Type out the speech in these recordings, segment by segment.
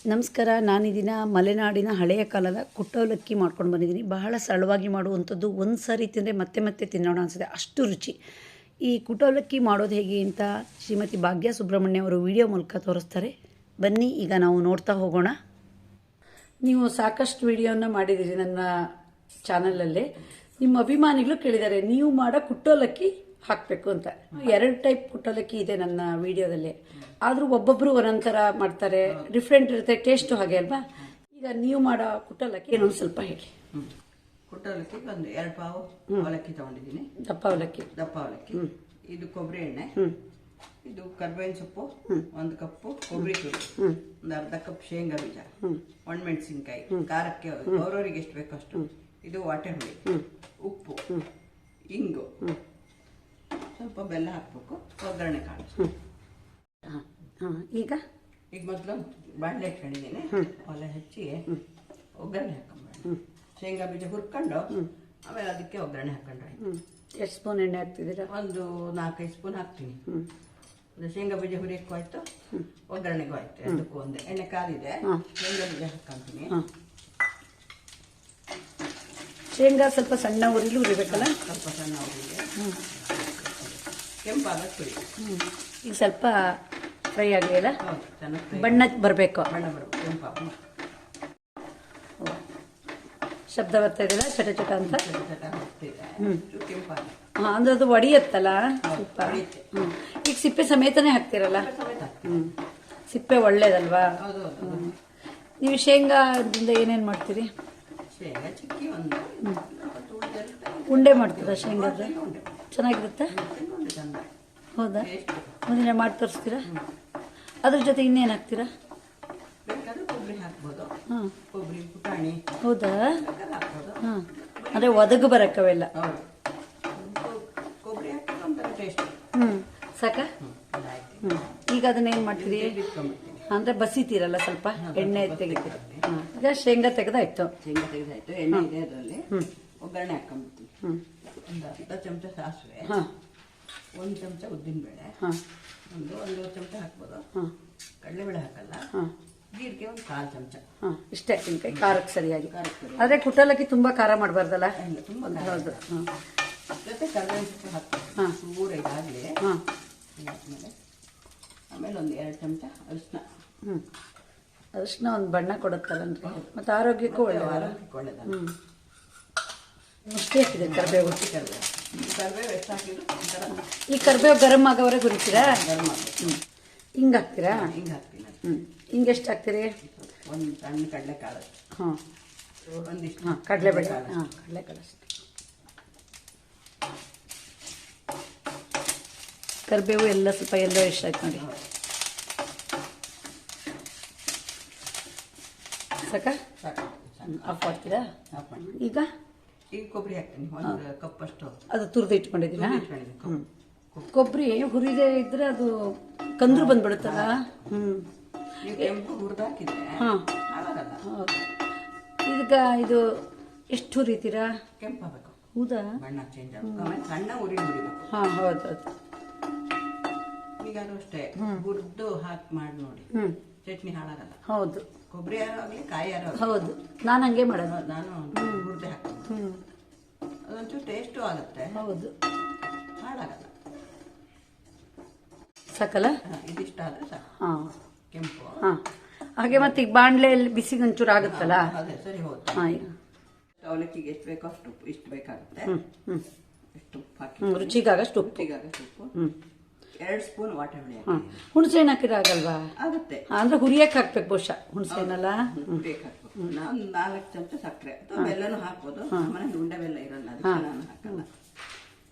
ನಮಸ್ಕಾರ. ನಾನಿದಿನ ಮಲೆನಾಡಿನ ಹಳೆಯ ಕಾಲದ ಕುಟ್ಟವಲಕ್ಕಿ ಮಾಡ್ಕೊಂಡು ಬಂದಿದ್ದೀನಿ. ಬಹಳ ಸರಳವಾಗಿ ಮಾಡುವಂಥದ್ದು. ಒಂದು ಸಾರಿ ತಿಂದರೆ ಮತ್ತೆ ಮತ್ತೆ ತಿನ್ನೋಣ ಅನಿಸುತ್ತೆ, ಅಷ್ಟು ರುಚಿ. ಈ ಕುಟ್ಟವಲಕ್ಕಿ ಮಾಡೋದು ಹೇಗೆ ಅಂತ ಶ್ರೀಮತಿ ಭಾಗ್ಯ ಸುಬ್ರಹ್ಮಣ್ಯ ಅವರು ವಿಡಿಯೋ ಮೂಲಕ ತೋರಿಸ್ತಾರೆ. ಬನ್ನಿ ಈಗ ನಾವು ನೋಡ್ತಾ ಹೋಗೋಣ. ನೀವು ಸಾಕಷ್ಟು ವಿಡಿಯೋನ ಮಾಡಿದ್ದೀರಿ ನನ್ನ ಚಾನಲಲ್ಲಿ. ನಿಮ್ಮ ಅಭಿಮಾನಿಗಳು ಕೇಳಿದ್ದಾರೆ ನೀವು ಮಾಡೋ ಕುಟ್ಟವಲಕ್ಕಿ ಹಾಕಬೇಕು ಅಂತ. 2 ಟೈಪ್ ಕುಟ್ಟವಲಕ್ಕಿ ಇದೆ ನನ್ನ ವಿಡಿಯೋದಲ್ಲಿ. ಆದರೂ ಒಬ್ಬೊಬ್ಬರು ಒಂದೊಂಥರ ಮಾಡ್ತಾರೆ, ಡಿಫ್ರೆಂಟ್ ಇರುತ್ತೆ, ಟೇಸ್ಟು ಹಾಗೆ ಅಲ್ವಾ. ಈಗ ನೀವು ಮಾಡೋ ಕುಟ್ಟವಲಕ್ಕಿ ಏನೊಂದು ಸ್ವಲ್ಪ ಹೇಳಿ. ಕುಟ್ಟವಲಕ್ಕಿ ಒಂದು 2 ಪಾವು ಅವಲಕ್ಕಿ ತಗೊಂಡಿದ್ದೀನಿ. ದಪ್ಪ ಅವಲಕ್ಕಿ. ಇದು ಕೊಬ್ಬರಿ ಎಣ್ಣೆ, ಇದು ಕರ್ಬೇವಿನ ಸೊಪ್ಪು 1 ಕಪ್ಪು, ಕೊಬ್ಬರಿ ತುರಿ, ಒಂದು ಅರ್ಧ ಕಪ್ ಶೇಂಗಾ ಬೀಜ, ಒಣಮೆಣಸಿನ್ಕಾಯಿ, ಖಾರಕ್ಕೆ ಅವರವರಿಗೆ ಎಷ್ಟು ಬೇಕೋ ಅಷ್ಟು, ಇದು ವಾಟೆ ಹುಳಿ, ಉಪ್ಪು, ಇಂಗು, ಸ್ವಲ್ಪ ಬೆಲ್ಲ ಹಾಕ್ಬೇಕು, ಒಗ್ಗರಣೆ ಕಾಳು. ಈಗ ಮೊದಲು ಬಾಣಲೆ ಇಟ್ಕೊಂಡಿದ್ದೀನಿ. ಒಲೆ ಹಚ್ಚಿ ಒಗ್ಗರಣೆ ಹಾಕೊಂಡ್ಬಿಡಿ. ಶೇಂಗಾ ಬೀಜ ಹುರ್ಕೊಂಡು ಆಮೇಲೆ ಅದಕ್ಕೆ ಒಗ್ಗರಣೆ ಹಾಕೊಂಡ್ರೆ. ಎಷ್ಟು ಸ್ಪೂನ್ ಎಣ್ಣೆ ಹಾಕ್ತಿದ್ದೀರಾ? ಒಂದು 4-5 ಸ್ಪೂನ್ ಹಾಕ್ತೀನಿ. ಶೇಂಗಾ ಬೀಜ ಹುರಿಯಕ್ಕೂ ಆಯ್ತು, ಒಗ್ಗರಣೆಗೂ ಆಯ್ತು. ಅದಕ್ಕೂ ಒಂದೇ ಎಣ್ಣೆ ಕಾಲಿದೆ, ಶೇಂಗಾ ಬೀಜ ಹಾಕೊಂತೀನಿ. ಶೇಂಗಾ ಸ್ವಲ್ಪ ಸಣ್ಣ ಹುರಿಬೇಕಲ್ಲ? ಸ್ವಲ್ಪ ಸಣ್ಣ ಹುರಿಗೆ ಕೆಂಪಾಗಕ್ಕೆ ಹುರಿ. ಈಗ ಸ್ವಲ್ಪ ಫ್ರೈ ಆಗಲಿಲ್ಲ, ಚೆನ್ನಾಗಿ ಬಣ್ಣ ಬರಬೇಕು. ಕೆಂಪಾಗ ಶಬ್ದ ಬರ್ತಾ ಇದೆಯಲ್ಲ, ಚಟ ಚಟ ಅಂತ. ಕೆಂಪಾಗ ಅಂದ್ರೆ ಅದು ಒಡಿಯತ್ತಲ್ಲ ಸ್ವಲ್ಪ. ಈಗ ಸಿಪ್ಪೆ ಸಮೇತನೇ ಹಾಕ್ತಿರಲ್ಲ? ಸಿಪ್ಪೆ ಒಳ್ಳೇದಲ್ವಾ? ನೀವು ಶೇಂಗಾದಿಂದ ಏನೇನು ಮಾಡ್ತೀರಿ? ಶೇಂಗಾ ಚಿಕ್ಕಿ ಒಂದು ಉಂಡೆ ಮಾಡ್ತೀರಾ? ಶೇಂಗಾದ ಚೆನ್ನಾಗಿರುತ್ತೆ? ಹೌದಾ? ಮುಂದಿನ ಮಾಡಿ ತೋರಿಸ್ತೀರಾ? ಅದ್ರ ಜೊತೆ ಇನ್ನೇನು ಹಾಕ್ತೀರಾ? ಬೇಕಾದ್ರೆ ಕೊಬ್ಬರಿ ಹಾಕ್ಬೋದು. ಕೊಬ್ಬರಿ ಪುಟಾಣಿ. ಹೌದಾ? ಹಾಂ, ಅಂದರೆ ಒದಗು ಬರಕ್ಕವೆಲ್ಲ. ಕೊಬ್ಬರಿ ಹಾಕಿದ್ರೆ ಒಂಥರ ಟೇಸ್ಟ್. ಸಾಕ? ಈಗ ಅದನ್ನೇನು ಮಾಡ್ತೀರಿ? ಅಂದರೆ ಬಸಿತೀರಲ್ಲ, ಸ್ವಲ್ಪ ಎಣ್ಣೆ ತೆಗಿತೀರ. ಈಗ ಶೇಂಗಾ ತೆಗೆದಾಯ್ತು. ಎಣ್ಣೆ ಇದೆ ಅದರಲ್ಲಿ. ಒಗ್ಗರಣೆ ಹಾಕೊಂಡ್ಬಿಡ್ತೀವಿ. ಒಂದು ಅರ್ಧ ಚಮಚ ಸಾಸಿವೆ, 1 ಚಮಚ ಉದ್ದಿನಬೇಳೆ, ಒಂದು ಚಮಚ ಹಾಕ್ಬೋದು. ಕಡಲೆಬೇಳೆ ಹಾಕಲ್ಲ. ಜೀರಿಗೆ ಒಂದು 1/4 ಚಮಚ. ಇಷ್ಟೇ ಖಾರಕ್ಕೆ ಸರಿಯಾಗಿ. ಆದರೆ ಕುಟ್ಟವಲಕ್ಕಿ ತುಂಬಾ ಖಾರ ಮಾಡಬಾರ್ದಲ್ಲ? ತುಂಬ. ಹೌದು. ಜೊತೆ ಕರ್ಬೇವಿನ ಸೊಪ್ಪು ಹಾಕ್ತೀವಿ. ಊರ ಇದಾಗಲಿ. ಆಮೇಲೆ ಒಂದು 2 ಚಮಚ ಅರಿಶಿನ. ಅರಿಶಿನ ಒಂದು ಬಣ್ಣ ಕೊಡುತ್ತಲ್ಲನ್ರಿ, ಮತ್ತು ಆರೋಗ್ಯಕ್ಕೂ ಒಳ್ಳೆಯದು. ಅಷ್ಟೇ ಹಾಕಿದೆ ಕರಿಬೇವು. ಕರಿಬೇವು ಎಷ್ಟು ಹಾಕಿದ್ರು ಒಂಥರ. ಈ ಕರಿಬೇವು ಗರಂ ಆಗೋವರೆಗೆ ಹುರಿತೀರಾ? ಹಿಂಗೆ ಹಾಕ್ತೀರಾ? ಹಿಂಗೆ ಹಾಕ್ತೀನಿ. ಹಿಂಗೆ ಎಷ್ಟು ಹಾಕ್ತೀರಿ? ಒಂದು ಸಣ್ಣ ಕಡಲೆಕಾಳು. ಒಂದಿಷ್ಟು ಕಡಲೆಬೇಳೆ. ಕಡಲೆಕಾಳು ಅಷ್ಟೇ. ಕರಿಬೇವು ಎಲ್ಲ ಸ್ವಲ್ಪ ಎಲ್ಲೋ ಇಷ್ಟ ಆಯ್ತು ನೋಡಿ. ಸಾಕ? ಆಫ್ ಮಾಡ್ತೀರಾ? ಈಗ ಕೊಬ್ಬರಿ ಹಾಕ್ತೀನಿ, 1 ಕಪ್ ಅಷ್ಟು. ಅದು ತುರಿದು ಇಟ್ಕೊಂಡಿದ್ದೀರಾ? ಕೊಬ್ಬರಿ ಹುರಿದೇ ಇದ್ರೆ ಅದು ಕಂದ್ರು ಬಂದ್ಬಿಡುತ್ತಲ್ಲ. ಕೆಂಪು ಹುರಿದು ಹಾಕಿದ್ರೆ ಈಗ ಇದು ಎಷ್ಟು ಹುರಿತೀರಾ? ಕೆಂಪಾಗಬೇಕು. ಹೌದಾ? ಬಣ್ಣ ಚೇಂಜ್ ಆಗುತ್ತೆ. ಸಣ್ಣ ಹುರಿಬೇಕು. ಹೌದು. ಈಗಾದ್ರೂ ಅಷ್ಟೇ ಹುರಿದು ಹಾಕಿ ಮಾಡಿ ನೋಡಿ, ಚಟ್ನಿ ಹಾಳಾಗಲ್ಲ. ಹೌದು. ಕೊಬ್ಬರಿ ಯಾರು ಆಗಲಿ, ಕಾಯಿ ಯಾರು ಆಗಲಿ. ಹೌದು, ನಾನು ಹಂಗೆ ಮಾಡೋದು. ನಾನು ಹುರಿದೆ ಹಾಕ್ತೀನಿ. ಅದೊಂಚೂರು ಟೇಸ್ಟು ಆಗುತ್ತೆ. ಹೌದು, ಹಾಳಾಗಲ್ಲ. ಸಾಕಲ್ಲ? ಇದಿಷ್ಟ ಆದ್ರೆ ಸಾಕು. ಕೆಂಪು. ಹಾಗೆ ಮತ್ತೆ ಈಗ ಬಾಣಲೆಯಲ್ಲಿ ಬಿಸಿಗೆ ಒಂಚೂರು ಆಗುತ್ತಲ್ಲ? ಅದೇ ಸರಿ. ಹೌದು. ಅವಲಕ್ಕಿಗೆ ಎಷ್ಟು ಬೇಕೋ ಅಷ್ಟು ಇಷ್ಟು ಬೇಕಾಗುತ್ತೆ. ಎಷ್ಟು ಉಪ್ಪು ಹಾಕಿ, ರುಚಿಗಾಗಷ್ಟು ಉಪ್ಪು. 2 ಸ್ಪೂನ್ ವಾಟೆ ಹುಳಿ. ಹುಣಸೆ ಹಣ್ಣು ಹಾಕಿದ್ರೆ ಆಗಲ್ವಾ? ಆಗುತ್ತೆ. ಅಂದ್ರೆ ಹುರಿಯಕ್ಕೆ ಹಾಕ್ಬೇಕು ಬಹುಶಃ ಹುಣಸೆ ಹಣ್ಣಲ್ಲ? ಬೇಕಾಗ್ಬೇಕು. ನಾನು 4 ಚಮಚ ಸಕ್ಕರೆ ಅಥವಾ ಬೆಲ್ಲನೂ ಹಾಕ್ಬೋದು. ಮನೇಲಿ ಉಂಡೆ ಬೆಲ್ಲ ಇರಲ್ಲ, ಅದಕ್ಕೆ ನಾನು ಹಾಕಲ್ಲ.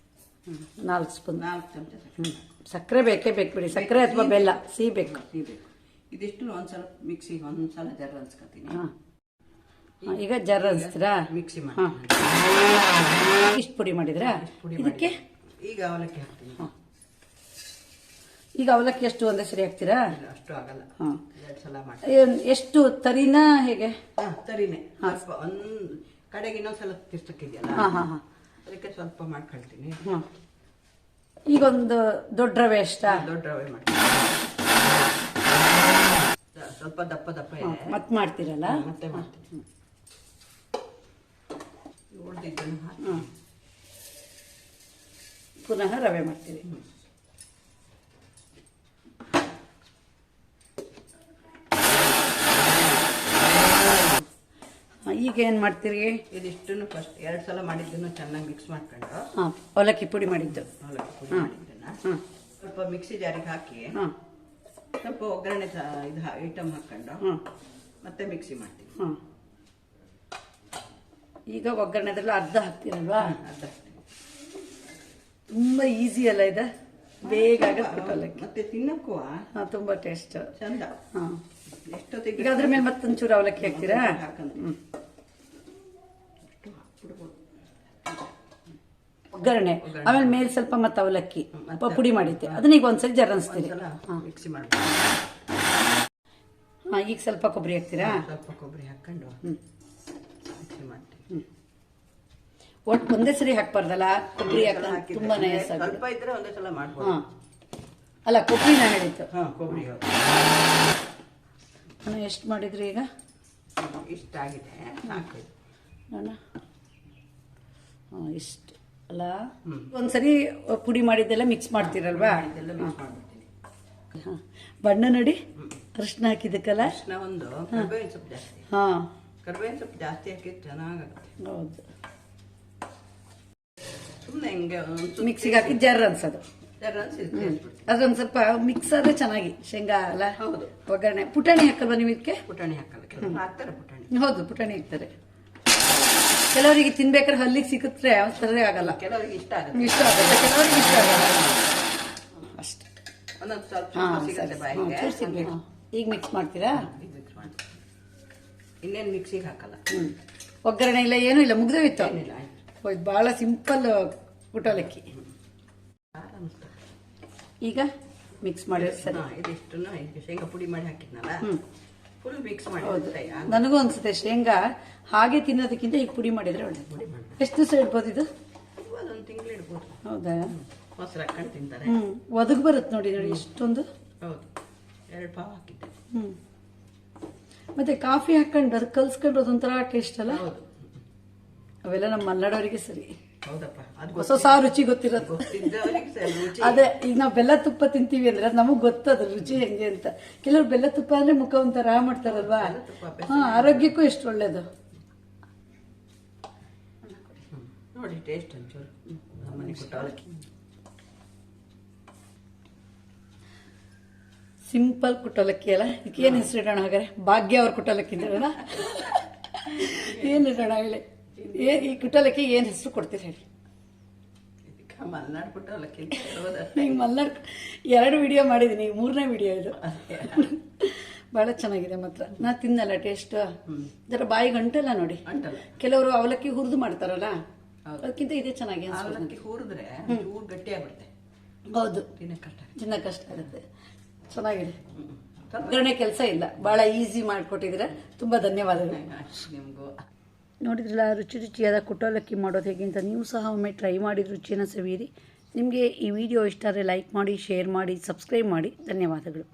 4 ಸ್ಪೂನ್. 4 ಚಮಚ ಸಕ್ಕರೆ. ಸಕ್ಕರೆ ಬೇಕೇ ಬೇಕು ಬಿಡಿ, ಸಕ್ಕರೆ ಅಥವಾ ಬೆಲ್ಲ ಸಿಹಿ ಬೇಕು. ಇದಿಷ್ಟು ಒಂದ್ಸಲ ಮಿಕ್ಸಿಗೆ ಒಂದ್ಸಲ ಜರ ಅನ್ಸ್ಕೊತೀನಿ. ಈಗ ಜರ ಅನ್ಸ್ತೀರಾ? ಮಿಕ್ಸಿ ಮಾಡಿ ಇಷ್ಟು ಪುಡಿ ಮಾಡಿದ್ರಾ? ಇದಕ್ಕೆ ಈಗ ಅವಲಕ್ಕಿ ಹಾಕ್ತೀನಿ. ಈಗ ಅವಲಕ್ಕಿ ಎಷ್ಟು ಒಂದೇ ಸರಿ ಹಾಕ್ತೀರಾ? ಅಷ್ಟು ಆಗಲ್ಲ, 2 ಸಲ ಮಾಡಿ. ಎಷ್ಟು ತರಿನಾ ಹೇಗೆ? ತರಿನೇ. ಒಂದ್ ಕಡೆಗೆ ಇನ್ನೊಂದ್ಸಲ ತಿರ್ಸಕ್ಕಿದೆಯಲ್ಲ, ಅದಕ್ಕೆ ಸ್ವಲ್ಪ ಮಾಡ್ಕೊಳ್ತೀನಿ. ಈಗ ಒಂದು ದೊಡ್ಡ ರವೆ ಎಷ್ಟಾ? ದೊಡ್ಡ ರವೆ ಮಾಡ್ತೀನಿ. ಸ್ವಲ್ಪ ದಪ್ಪ ದಪ್ಪ ಇದೆ. ಮತ್ತೆ ಮಾಡ್ತೀರಲ್ಲ? ಮತ್ತೆ ಮಾಡ್ತೀನಿ. ಉಳಿದಿದ್ದನ್ನು ಹಾಕಿ ಪುನಃ ರವೆ ಮಾಡ್ತೀವಿ. ಈಗ ಏನು ಮಾಡ್ತೀರಿ? ಇದಿಷ್ಟನ್ನು ಫಸ್ಟ್ 2 ಸಲ ಮಾಡಿದ್ದನ್ನು ಚೆನ್ನಾಗಿ ಮಿಕ್ಸ್ ಮಾಡ್ಕೊಂಡು ಅವಲಕ್ಕಿ ಪುಡಿ ಮಾಡಿದ್ದು ಸ್ವಲ್ಪ ಮಿಕ್ಸಿ ಜಾರಿಗೆ ಹಾಕಿ ಸ್ವಲ್ಪ ಒಗ್ಗರಣೆ ಇದು ಐಟಮ್ ಹಾಕೊಂಡು ಮತ್ತೆ ಮಿಕ್ಸಿ ಮಾಡ್ತೀವಿ. ಈಗ ಒಗ್ಗರಣೆದ್ರಲ್ಲಿ ಅರ್ಧ ಹಾಕ್ತೀರಲ್ವಾ? ಅರ್ಧ ಹಾಕ್ತೀವಿ. ತುಂಬ ಈಸಿ ಅಲ್ಲ ಇದು, ಬೇಗ ಆಗುತ್ತೆ ಅವಲಕ್ಕಿ. ಮತ್ತೆ ತಿನ್ನಕ್ಕೂ ತುಂಬ ಟೇಸ್ಟ್ ಚಂದ. ಎಷ್ಟೊತ್ತಿಗೆ ಈಗ ಅದ್ರ ಮೇಲೆ ಮತ್ತೊಂಚೂರು ಅವಲಕ್ಕಿ ಹಾಕ್ತೀರಾ? ಒಗ್ಗರಣೆ ಆಮೇಲೆ ಮೇಲೆ ಸ್ವಲ್ಪ ಮತ್ತೆ ಅವಲಕ್ಕಿ ಪುಡಿ ಮಾಡಿದ್ದೆ ಅದನ್ನ ಈಗ ಒಂದ್ಸರಿ ಜರನ್ಸ್ತೀರಿ. ಮಿಕ್ಸಿ ಮಾಡ್ತೀವಿ. ಈಗ ಸ್ವಲ್ಪ ಕೊಬ್ಬರಿ ಹಾಕ್ತೀರಾ? ಸ್ವಲ್ಪ ಕೊಬ್ಬರಿ ಹಾಕೊಂಡು ಮಿಕ್ಸಿ ಮಾಡ್ತೀವಿ. ಒಟ್ಟು ಒಂದೇ ಸರಿ ಹಾಕ್ಬಾರ್ದಲ್ಲ ಕೊಬ್ಬರಿ? ಹಾಕಿ ತುಂಬಾ ಸ್ವಲ್ಪ ಇದ್ರೆ ಒಂದೇ ಸಲ ಮಾಡ್ಬೋದು. ಅಲ್ಲ ಕೊಬ್ಬರಿನ ಹೇಳಿತ್ತು. ಕೊಬ್ಬರಿ ಎಷ್ಟು ಮಾಡಿದ್ರಿ ಈಗ? ಇಷ್ಟ ಆಗಿದೆ ಹಾಕಿದ್ದು ನೋಡ. ಇಷ್ಟು ಅಲ್ಲ, ಒಂದ್ಸರಿ ಪುಡಿ ಮಾಡಿದ್ದೆಲ್ಲ ಮಿಕ್ಸ್ ಮಾಡ್ತೀರಲ್ವಾ? ಇದೆಲ್ಲ ಮಿಕ್ಸ್ ಮಾಡ್ಬಿಡ್ತೀನಿ. ಬಣ್ಣ ನೋಡಿ, ಅರಿಶಿನ ಹಾಕಿದ್ದಕ್ಕಲ್ಲ? ಅರಿಶಿನ ಒಂದು, ಕರ್ಬೇವಿನ ಸೊಪ್ಪು ಜಾಸ್ತಿ. ಕರ್ಬೇವಿನ ಸೊಪ್ಪು ಜಾಸ್ತಿ ಹಾಕಿದ್ದು ಚೆನ್ನಾಗುತ್ತೆ. ಹೌದು. ಸುಮ್ಮನೆ ಹಿಂಗೆ ಮಿಕ್ಸಿಗೆ ಹಾಕಿ ಜರ್ ಅನ್ಸೋದು. ಅದೊಂದು ಸ್ವಲ್ಪ ಮಿಕ್ಸ್ ಆದ್ರೆ ಚೆನ್ನಾಗಿ. ಶೇಂಗಾ ಅಲ್ಲ? ಹೌದು. ಒಗ್ಗರಣೆ ಪುಟಾಣಿ ಹಾಕಲ್ವಾ ನೀವು ಇದಕ್ಕೆ? ಪುಟಾಣಿ ಹಾಕಲ್ಲ, ಕೆಲವರು ಹಾಕ್ತಾರೆ ಪುಟಾಣಿ. ಹೌದು, ಪುಟಾಣಿ ಹಾಕ್ತಾರೆ. ಕೆಲವರಿಗೆ ತಿನ್ಬೇಕಾದ್ರೆ ಹಲ್ಲಿಗೆ ಸಿಕ್ಕಿದ್ರೆ ಸರಿ ಆಗಲ್ಲ, ಕೆಲವರಿಗೆ ಇಷ್ಟ ಆಗುತ್ತೆ. ಇಷ್ಟ ಆಗುತ್ತೆ, ಕೆಲವರಿಗೆ ಇಷ್ಟ ಆಗಲ್ಲ ಅಷ್ಟೇ. ಒಂದೊಂದು ಸ್ವಲ್ಪ ಸಿಗುತ್ತೆ ಬಾಯಿಗೆ. ಈಗ ಮಿಕ್ಸ್ ಮಾಡ್ತೀರಾ? ಈಗ ಮಿಕ್ಸ್ ಮಾಡ್ತೀವಿ. ಇನ್ನೇನು ಮಿಕ್ಸಿಗೆ ಹಾಕಲ್ಲ. ಒಗ್ಗರಣೆ ಇಲ್ಲ, ಏನೂ ಇಲ್ಲ, ಮುಗ್ದೋಯ್ತು. ಏನಿಲ್ಲ, ಇದು ಬಹಳ ಸಿಂಪಲ್ ಕುಟಲಕ್ಕಿ. ಈಗ ಮಿಕ್ಸ್ ಮಾಡಿ ಸರಿ. ಇದಿಷ್ಟನ್ನು ಶೇಂಗಾ ಪುಡಿ ಮಾಡಿ ಹಾಕಿದ್ನಲ್ಲ, ಫುಲ್ ಮಿಕ್ಸ್ ಮಾಡಿ. ನನಗೂ ಅನ್ಸುತ್ತೆ ಶೇಂಗಾ ಹಾಗೆ ತಿನ್ನೋದಕ್ಕಿಂತ ಈಗ ಪುಡಿ ಮಾಡಿದ್ರೆ ಒಳ್ಳೆ. ಪುಡಿ ಮಾಡಿ ಎಷ್ಟು ದಿವಸ ಇಡ್ಬೋದು ಇದು? ಒಂದು ತಿಂಗಳು ಇಡ್ಬೋದು. ಹೌದಾ? ಮೊಸರು ಹಾಕೊಂಡು ತಿಂತಾರೆ. ಒದಗ್ ಬರುತ್ತೆ ನೋಡಿ ನೋಡಿ ಎಷ್ಟೊಂದು. ಹೌದು, 2 ಪಾವ್ ಹಾಕಿದ್ದೆ. ಮತ್ತೆ ಕಾಫಿ ಹಾಕೊಂಡು ಅದು ಕಲ್ಸ್ಕೊಂಡು ಅದೊಂಥರ ಟೇಸ್ಟ್ ಅಲ್ಲ? ಹೌದು. ಅವೆಲ್ಲ ನಮ್ಮ ಮಲೆನಾಡೋರಿಗೆ ಸರಿ. ಹೌದಪ್ಪ, ಅದು ಹೊಸ ರುಚಿ ಗೊತ್ತಿರೋದು. ಅದೇ ಈಗ ನಾವು ಬೆಲ್ಲ ತುಪ್ಪ ತಿಂತೀವಿ ಅಂದ್ರೆ ಅದು ನಮಗ್ ಗೊತ್ತದ ರುಚಿ ಹೆಂಗೆ ಅಂತ. ಕೆಲವ್ರು ಬೆಲ್ಲ ತುಪ್ಪ ಅಂದ್ರೆ ಮುಖ ಒಂಥರ ಮಾಡ್ತಾರಲ್ವಾ? ಆರೋಗ್ಯಕ್ಕೂ ಎಷ್ಟು ಒಳ್ಳೇದು ನೋಡಿ. ಟೇಸ್ಟ್ ಒಂಚೂರು ನಮ್ಮನೆ ಕುಟ್ಟವಲಕ್ಕಿ. ಸಿಂಪಲ್ ಕುಟ್ಟಲಕ್ಕಿ ಅಲ್ಲ? ಇದಕ್ಕೆ ಏನು ಹೆಸರು ಇಡೋಣ ಹಾಗಾದ್ರೆ? ಭಾಗ್ಯ ಅವ್ರ ಕುಟ್ಟಲಕ್ಕಿ ಇಡೋಣ? ಏನು ಇಡೋಣ ಹೇಳಿ? ಈ ಕುಟ್ಟಲಕ್ಕಿ ಏನು ಹೆಸರು ಕೊಡ್ತೀರಿ ಹೇಳಿ? ಮಲೆನಾಡು ಕುಟ್ಟವಲಕ್ಕಿ. ಈಗ ಮಲೆನಾಡು 2 ವಿಡಿಯೋ ಮಾಡಿದ್ದೀನಿ, 3ನೇ ವಿಡಿಯೋ ಇದು. ಬಹಳ ಚೆನ್ನಾಗಿದೆ ಮಾತ್ರ. ನಾ ತಿನ್ನಲ್ಲ, ಟೇಸ್ಟ್ ಜರ ಬಾಯಿಗೆ ಅಂಟಲ್ಲ ನೋಡಿ. ಕೆಲವರು ಅವಲಕ್ಕಿ ಹುರಿದು ಮಾಡ್ತಾರಲ್ಲ, ಅದಕ್ಕಿಂತ ಇದೇ ಚೆನ್ನಾಗಿ ಅವಲಕ್ಕಿ ಹುರಿದ್ರೆ ಗಟ್ಟಿ ಆಗ್ಬಿಡುತ್ತೆ. ಹೌದು, ತಿನ್ನಕ್ಕೆ ಕಷ್ಟ ಆಗುತ್ತೆ. ಚೆನ್ನಾಗಿದೆ. ಒಗ್ಗರಣೆ ಕೆಲಸ ಇಲ್ಲ, ಬಹಳ ಈಸಿ ಮಾಡಿಕೊಟ್ಟಿದ್ರೆ ತುಂಬ ಧನ್ಯವಾದಗಳು ನಿಮಗೂ. ನೋಡಿದ್ರಲ್ಲ ರುಚಿ ರುಚಿಯಾದ ಕುಟ್ಟವಲಕ್ಕಿ ಮಾಡೋದು ಹೇಗೆ ಅಂತ. ನೀವು ಸಹ ಒಮ್ಮೆ ಟ್ರೈ ಮಾಡಿ ರುಚಿಯನ್ನು ಸವಿಯಿರಿ. ನಿಮಗೆ ಈ ವಿಡಿಯೋ ಇಷ್ಟ ಆದರೆ ಲೈಕ್ ಮಾಡಿ, ಶೇರ್ ಮಾಡಿ, ಸಬ್ಸ್ಕ್ರೈಬ್ ಮಾಡಿ. ಧನ್ಯವಾದಗಳು.